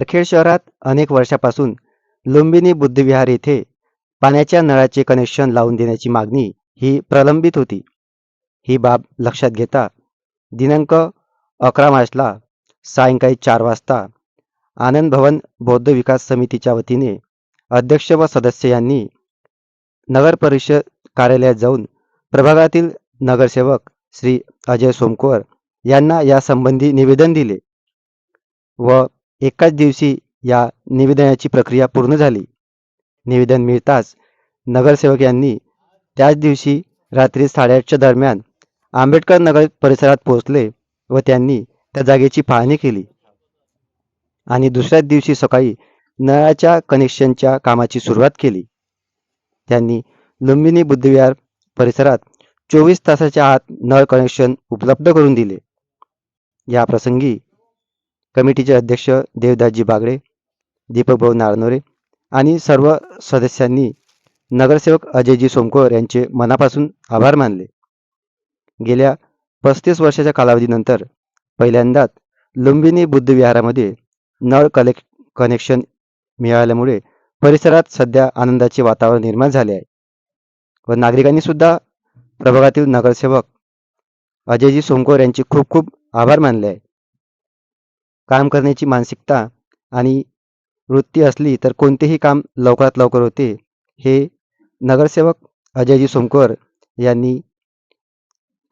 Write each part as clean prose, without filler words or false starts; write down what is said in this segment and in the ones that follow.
वरखेड शहरात अनेक वर्षापासून लुंबिनी बुद्धविहार येथे पाण्याच्या नळाचे कनेक्शन लावून देण्याची मागणी ही प्रलंबित होती. ही बाब लक्षात घेता दिनांक 11 मार्चला सायंकाळी 4 वाजता आनंद भवन बौद्ध विकास समितीच्या वतीने अध्यक्ष व सदस्य यांनी नगर परिषद कार्यालयात जाऊन प्रभागातील नगरसेवक श्री अजय सोमकुवर यांना यासंबंधी निवेदन दिले व एकाच दिवशी या निवेदनाची प्रक्रिया पूर्ण झाली. निवेदन मिळताच नगरसेवक यांनी त्याच दिवशी रात्री 8:30च्या दरम्यान आंबेडकर नगर परिसरात पोहोचले व त्यांनी त्या जागेची पाहणी केली आणि दुसऱ्याच दिवशी सकाळी नळाच्या कनेक्शनच्या कामाची सुरुवात केली. त्यांनी लुंबिनी बुद्धविहार परिसरात 24 तासाच्या आत नळ कनेक्शन उपलब्ध करून दिले. या प्रसंगी कमिटीचे अध्यक्ष देवदासजी बागडे, दीपकभाऊ नारनोरे आणि सर्व सदस्यांनी नगरसेवक अजयजी सोमकुवर यांचे मनापासून आभार मानले. गेल्या 35 वर्षाच्या कालावधीनंतर पहिल्यांदाच लुंबिनी बुद्धविहारामध्ये नळ कनेक्शन मिळाल्यामुळे परिसरात सध्या आनंदाचे वातावरण निर्माण झाले आहे व नागरिकांनी सुद्धा प्रभागातील नगरसेवक अजयजी सोमकुवर यांचे खूप खूप आभार मानले आहे. काम करण्याची मानसिकता आणि वृत्ती असली तर कोणतेही काम लवकरात लवकर होते, हे नगरसेवक अजयजी सोमकुवर यांनी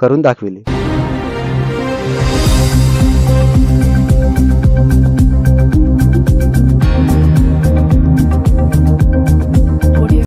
करून दाखविले.